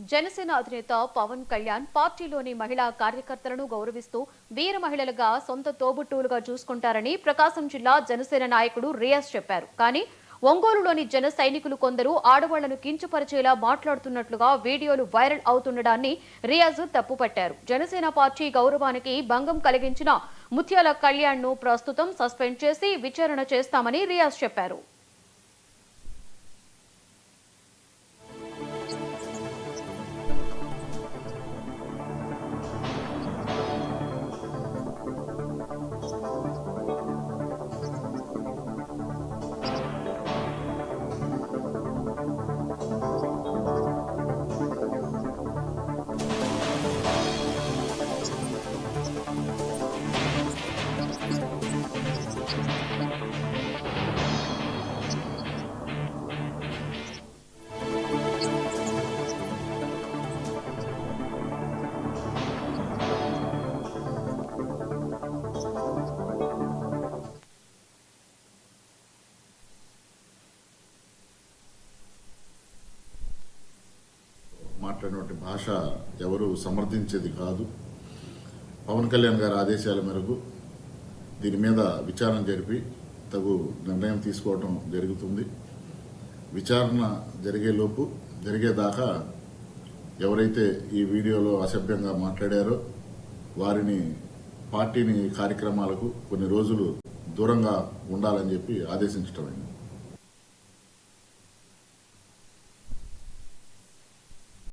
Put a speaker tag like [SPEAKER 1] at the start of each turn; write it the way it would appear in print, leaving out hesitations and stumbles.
[SPEAKER 1] జనసేన అధినేత పవన్ కళ్యాణ్ పార్టీలోని మహిళా కార్యకర్తలను గౌరవిస్తూ వీర మహిళలుగా సొంత తోబుట్టువులుగా చూసుకుంటారని ప్రకాశం జిల్లా జనసేన నాయకుడు రియాజ్ చెప్పారు. కానీ ఒంగోలులోని జన సైనికులు కొందరు ఆడవాళ్లను కించపరిచేలా మాట్లాడుతున్నట్లుగా వీడియోలు వైరల్ అవుతుండడాన్ని రియాజ్ తప్పుపట్టారు. జనసేన పార్టీ గౌరవానికి భంగం కలిగించిన ముత్యాల కళ్యాణ్ ను ప్రస్తుతం సస్పెండ్ చేసి విచారణ చేస్తామని రియాజ్ చెప్పారు.
[SPEAKER 2] మాట్లాడినటువంటి భాష ఎవరు సమర్థించేది కాదు. పవన్ కళ్యాణ్ గారి ఆదేశాల మేరకు దీని మీద విచారణ జరిపి తగు నిర్ణయం తీసుకోవడం జరుగుతుంది. విచారణ జరిగేదాకా ఎవరైతే ఈ వీడియోలో అసభ్యంగా మాట్లాడారో వారిని పార్టీని కార్యక్రమాలకు కొన్ని రోజులు దూరంగా ఉండాలని చెప్పి ఆదేశించటమైంది.